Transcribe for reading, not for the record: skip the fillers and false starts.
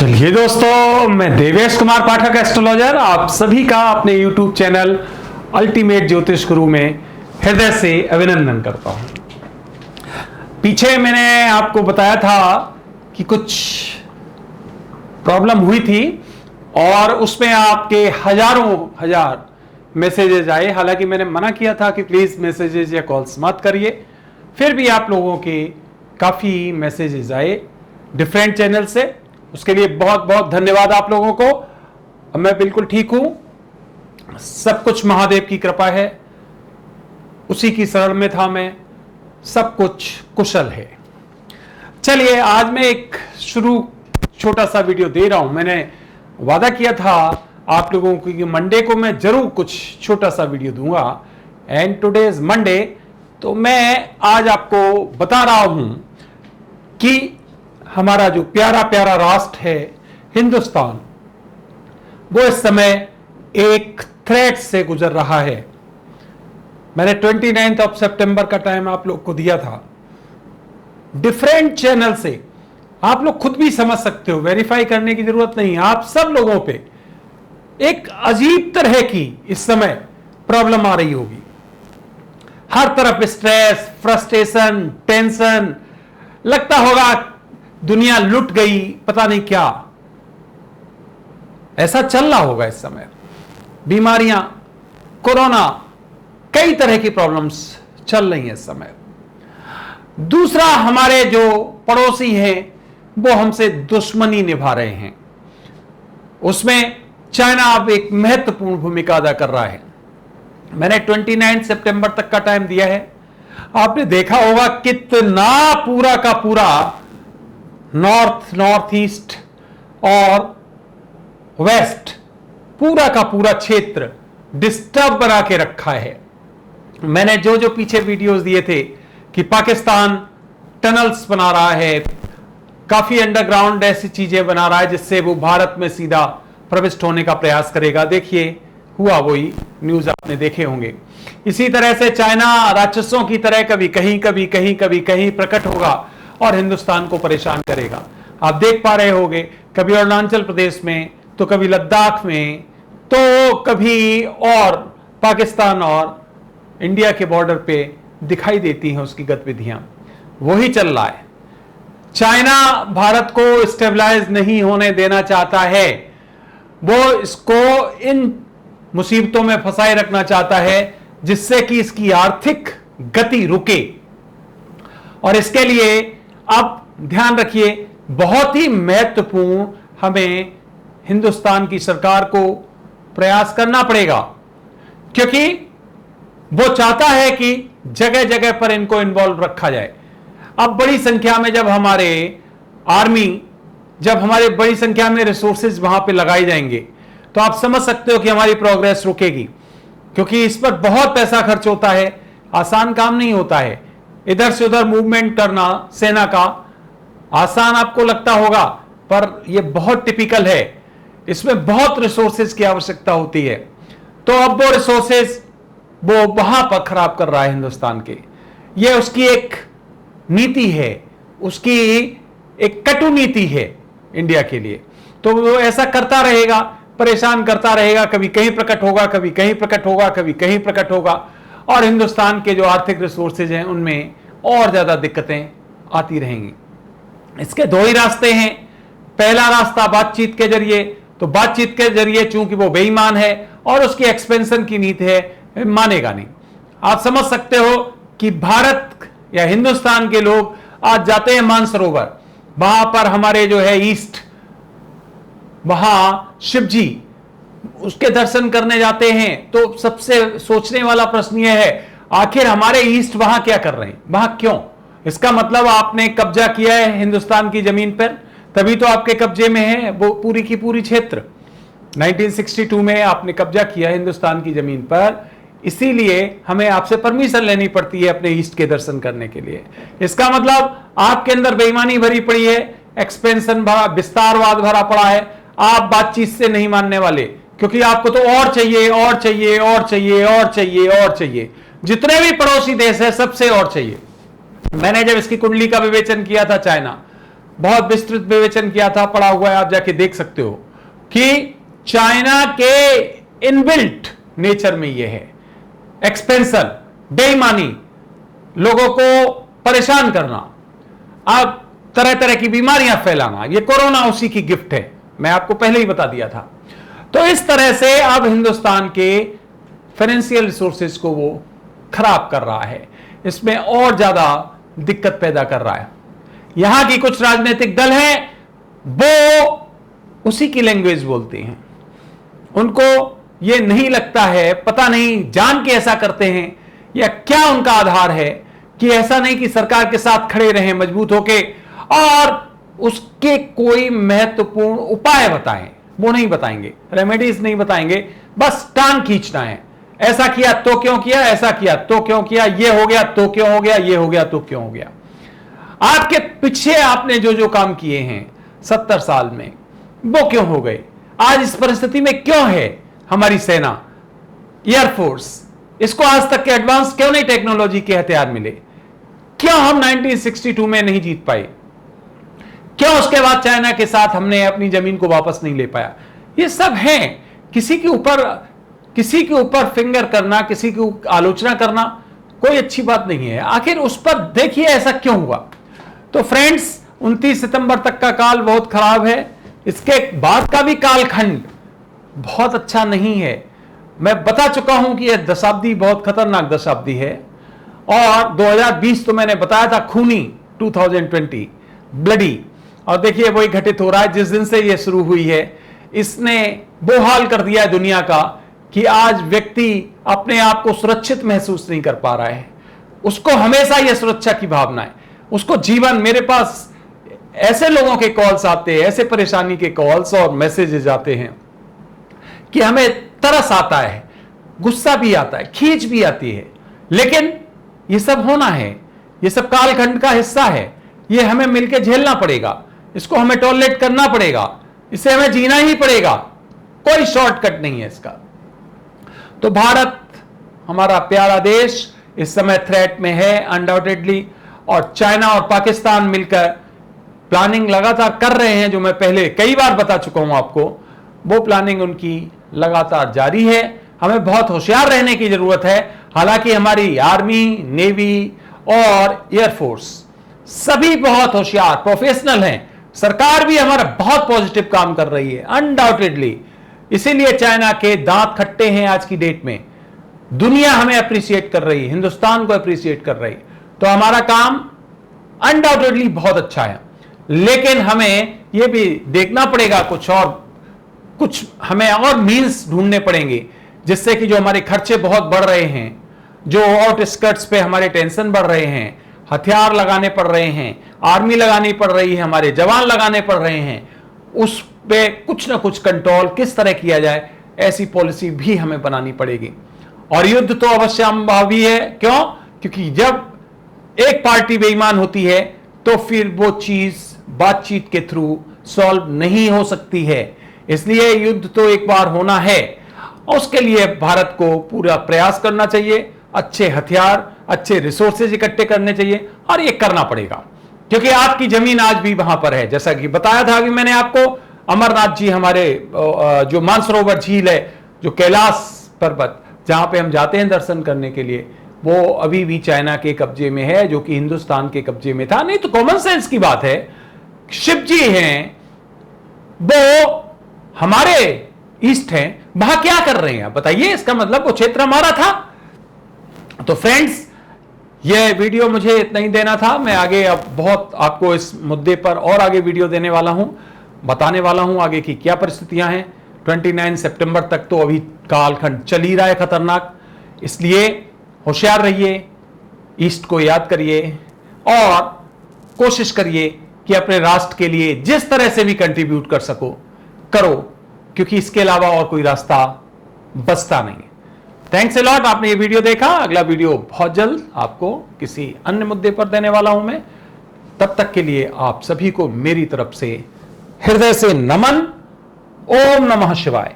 चलिए दोस्तों, मैं देवेश कुमार पाठक एस्ट्रोलॉजर आप सभी का अपने YouTube चैनल अल्टीमेट ज्योतिष गुरु में हृदय से अभिनंदन करता हूं। पीछे मैंने आपको बताया था कि कुछ प्रॉब्लम हुई थी और उसमें आपके हजार मैसेजेस आए। हालांकि मैंने मना किया था कि प्लीज मैसेजेस या कॉल्स मत करिए, फिर भी आप लोगों के काफी मैसेजेस आए डिफरेंट चैनल से। उसके लिए बहुत बहुत धन्यवाद आप लोगों को। मैं बिल्कुल ठीक हूं, सब कुछ महादेव की कृपा है, उसी की शरण में था मैं, सब कुछ कुशल है। चलिए आज मैं एक छोटा सा वीडियो दे रहा हूं। मैंने वादा किया था आप लोगों को कि मंडे को मैं जरूर कुछ छोटा सा वीडियो दूंगा, एंड टुडे इज मंडे। तो मैं आज आपको बता रहा हूं कि हमारा जो प्यारा प्यारा राष्ट्र है हिंदुस्तान, वो इस समय एक थ्रेट से गुजर रहा है। मैंने 29 सितंबर का टाइम आप लोग को दिया था डिफरेंट चैनल से। आप लोग खुद भी समझ सकते हो, वेरीफाई करने की जरूरत नहीं। आप सब लोगों पे एक अजीब तरह की इस समय प्रॉब्लम आ रही होगी। हर तरफ स्ट्रेस, फ्रस्ट्रेशन, टेंशन, लगता होगा दुनिया लुट गई, पता नहीं क्या ऐसा चल रहा होगा इस समय। बीमारियां, कोरोना, कई तरह की प्रॉब्लम्स चल रही हैं इस समय। दूसरा, हमारे जो पड़ोसी हैं वो हमसे दुश्मनी निभा रहे हैं। उसमें चाइना अब एक महत्वपूर्ण भूमिका अदा कर रहा है। मैंने 29 सितंबर तक का टाइम दिया है। आपने देखा होगा कितना पूरा का पूरा नॉर्थ ईस्ट और वेस्ट, पूरा का पूरा क्षेत्र डिस्टर्ब बना के रखा है। मैंने जो जो पीछे वीडियोस दिए थे कि पाकिस्तान टनल्स बना रहा है, काफी अंडरग्राउंड ऐसी चीजें बना रहा है जिससे वो भारत में सीधा प्रविष्ट होने का प्रयास करेगा। देखिए हुआ, वही न्यूज आपने देखे होंगे। इसी तरह से चाइना राक्षसों की तरह कभी कहीं प्रकट होगा और हिंदुस्तान को परेशान करेगा। आप देख पा रहे होंगे, कभी अरुणाचल प्रदेश में, तो कभी लद्दाख में, तो कभी और पाकिस्तान और इंडिया के बॉर्डर पे दिखाई देती हैं उसकी गतिविधियां। वही चल रहा है। चाइना भारत को स्टेबलाइज नहीं होने देना चाहता है, वो इसको इन मुसीबतों में फंसाए रखना चाहता है जिससे कि इसकी आर्थिक गति रुके। और इसके लिए अब ध्यान रखिए, बहुत ही महत्वपूर्ण हमें हिंदुस्तान की सरकार को प्रयास करना पड़ेगा, क्योंकि वो चाहता है कि जगह जगह पर इनको इन्वॉल्व रखा जाए। अब बड़ी संख्या में जब हमारे बड़ी संख्या में रिसोर्सेज वहां पे लगाए जाएंगे, तो आप समझ सकते हो कि हमारी प्रोग्रेस रुकेगी, क्योंकि इस पर बहुत पैसा खर्च होता है। आसान काम नहीं होता है। इधर से उधर मूवमेंट करना सेना का आसान आपको लगता होगा, पर यह बहुत टिपिकल है। इसमें बहुत रिसोर्सेज की आवश्यकता होती है। तो अब वो रिसोर्सेज वो वहां पर खराब कर रहा है हिंदुस्तान के। यह उसकी एक नीति है, उसकी एक कटु नीति है इंडिया के लिए। तो वो ऐसा करता रहेगा, परेशान करता रहेगा। कभी कहीं प्रकट होगा, कभी कहीं प्रकट होगा, कभी कहीं प्रकट होगा, और हिंदुस्तान के जो आर्थिक रिसोर्सेज हैं उनमें और ज्यादा दिक्कतें आती रहेंगी। इसके दो ही रास्ते हैं। पहला रास्ता बातचीत के जरिए, तो बातचीत के जरिए चूंकि वो बेईमान है और उसकी एक्सपेंशन की नीति है, मानेगा नहीं। आप समझ सकते हो कि भारत या हिंदुस्तान के लोग आज जाते हैं मानसरोवर, वहां पर हमारे जो है ईस्ट, वहां शिव जी, उसके दर्शन करने जाते हैं। तो सबसे सोचने वाला प्रश्न यह है, आखिर हमारे ईस्ट वहां क्या कर रहे हैं, वहां क्यों? इसका मतलब आपने कब्जा किया है हिंदुस्तान की जमीन पर, तभी तो आपके कब्जे में है वो पूरी की पूरी क्षेत्र। 1962 में आपने कब्जा किया हिंदुस्तान की जमीन पर, इसीलिए हमें आपसे परमिशन लेनी पड़ती है अपने ईस्ट के दर्शन करने के लिए। इसका मतलब आपके अंदर बेईमानी भरी पड़ी है, एक्सपेंशन भरा, विस्तारवाद भरा पड़ा है। आप बातचीत से नहीं मानने वाले, क्योंकि आपको तो और चाहिए और चाहिए और चाहिए और चाहिए और चाहिए। जितने भी पड़ोसी देश है सबसे और चाहिए। मैंने जब इसकी कुंडली का विवेचन किया था चाइना, बहुत विस्तृत विवेचन किया था, पढ़ा हुआ है, आप जाके देख सकते हो कि चाइना के इनबिल्ट नेचर में यह है एक्सपेंशन, बेईमानी, लोगों को परेशान करना, अब तरह तरह की बीमारियां फैलाना। ये कोरोना उसी की गिफ्ट है, मैं आपको पहले ही बता दिया था। तो इस तरह से अब हिंदुस्तान के फाइनेंशियल रिसोर्सेज को वो खराब कर रहा है, इसमें और ज्यादा दिक्कत पैदा कर रहा है। यहां की कुछ राजनीतिक दल हैं, वो उसी की लैंग्वेज बोलते हैं, उनको ये नहीं लगता है, पता नहीं जान के ऐसा करते हैं या क्या उनका आधार है कि ऐसा नहीं कि सरकार के साथ खड़े रहें मजबूत होके और उसके कोई महत्वपूर्ण उपाय बताएं, वो नहीं बताएंगे, रेमेडीज नहीं बताएंगे, बस टांग खींचना है। ऐसा किया तो क्यों किया, ऐसा किया तो क्यों किया, ये हो गया तो क्यों हो गया, ये हो गया तो क्यों हो गया। आपके पीछे आपने जो जो काम किए हैं 70 साल में, वो क्यों हो गए? आज इस परिस्थिति में क्यों है हमारी सेना, एयरफोर्स? इसको आज तक के एडवांस क्यों नहीं टेक्नोलॉजी के हथियार मिले? क्यों हम 1962 में नहीं जीत पाए? क्यों उसके बाद चाइना के साथ हमने अपनी जमीन को वापस नहीं ले पाया? ये सब है। किसी के ऊपर फिंगर करना, किसी की आलोचना करना कोई अच्छी बात नहीं है। आखिर उस पर देखिए ऐसा क्यों हुआ। तो फ्रेंड्स, 29 सितंबर तक का काल बहुत खराब है, इसके बाद का भी कालखंड बहुत अच्छा नहीं है। मैं बता चुका हूं कि यह दशाब्दी बहुत खतरनाक दशाब्दी है, और 2020 तो मैंने बताया था खूनी, 2020 ब्लडी, और देखिए वही घटित हो रहा है। जिस दिन से यह शुरू हुई है, इसने वो हाल कर दिया है दुनिया का कि आज व्यक्ति अपने आप को सुरक्षित महसूस नहीं कर पा रहा है। उसको हमेशा यह सुरक्षा की भावना है, उसको जीवन। मेरे पास ऐसे लोगों के कॉल्स आते हैं, ऐसे परेशानी के कॉल्स और मैसेजेस आते हैं कि हमें तरस आता है, गुस्सा भी आता है, खींच भी आती है, लेकिन ये सब होना है, ये सब कालखंड का हिस्सा है। ये हमें मिलकर झेलना पड़ेगा, इसको हमें टॉलरेट करना पड़ेगा, इसे हमें जीना ही पड़ेगा, कोई शॉर्टकट नहीं है इसका। तो भारत, हमारा प्यारा देश, इस समय थ्रेट में है अनडाउटेडली, और चाइना और पाकिस्तान मिलकर प्लानिंग लगातार कर रहे हैं, जो मैं पहले कई बार बता चुका हूं आपको। वो प्लानिंग उनकी लगातार जारी है। हमें बहुत होशियार रहने की जरूरत है। हालांकि हमारी आर्मी, नेवी और एयरफोर्स सभी बहुत होशियार प्रोफेशनल हैं। सरकार भी हमारा बहुत पॉजिटिव काम कर रही है अनडाउटेडली, इसीलिए चाइना के दांत खट्टे हैं आज की डेट में। दुनिया हमें अप्रिशिएट कर रही है, हिंदुस्तान को अप्रिशिएट कर रही है। तो हमारा काम अनडाउटेडली बहुत अच्छा है, लेकिन हमें यह भी देखना पड़ेगा, कुछ हमें और मीन्स ढूंढने पड़ेंगे, जिससे कि जो हमारे खर्चे बहुत बढ़ रहे हैं, जो आउटस्कर्ट्स पे हमारे टेंशन बढ़ रहे हैं, हथियार लगाने पड़ रहे हैं, आर्मी लगानी पड़ रही है, हमारे जवान लगाने पड़ रहे हैं, उस पे कुछ ना कुछ कंट्रोल किस तरह किया जाए, ऐसी पॉलिसी भी हमें बनानी पड़ेगी। और युद्ध तो अवश्यंभावी है। क्यों? क्योंकि जब एक पार्टी बेईमान होती है तो फिर वो चीज बातचीत के थ्रू सॉल्व नहीं हो सकती है। इसलिए युद्ध तो एक बार होना है, और उसके लिए भारत को पूरा प्रयास करना चाहिए, अच्छे हथियार, अच्छे रिसोर्सेज इकट्ठे करने चाहिए, और ये करना पड़ेगा क्योंकि आपकी जमीन आज भी वहां पर है। जैसा कि बताया था अभी मैंने आपको, अमरनाथ जी, हमारे जो मानसरोवर झील है, जो कैलाश पर्वत जहां पे हम जाते हैं दर्शन करने के लिए, वो अभी भी चाइना के कब्जे में है, जो कि हिंदुस्तान के कब्जे में था। नहीं तो कॉमन सेंस की बात है, शिव जी हैं, वो हमारे ईस्ट हैं, वहां क्या कर रहे हैं बताइए? इसका मतलब वो क्षेत्र हमारा था। तो फ्रेंड्स, ये वीडियो मुझे इतना ही देना था। मैं आगे अब बहुत आपको इस मुद्दे पर और आगे वीडियो देने वाला हूं, बताने वाला हूं आगे की क्या परिस्थितियां हैं। 29 सितंबर तक तो अभी कालखंड चल ही रहा है खतरनाक, इसलिए होशियार रहिए, ईस्ट को याद करिए और कोशिश करिए कि अपने राष्ट्र के लिए जिस तरह से भी कंट्रीब्यूट कर सको करो, क्योंकि इसके अलावा और कोई रास्ता बचता नहीं है। थैंक्स अ लॉट, आपने ये वीडियो देखा। अगला वीडियो बहुत जल्द आपको किसी अन्य मुद्दे पर देने वाला हूं मैं। तब तक के लिए आप सभी को मेरी तरफ से हृदय से नमन। ओम नमः शिवाय।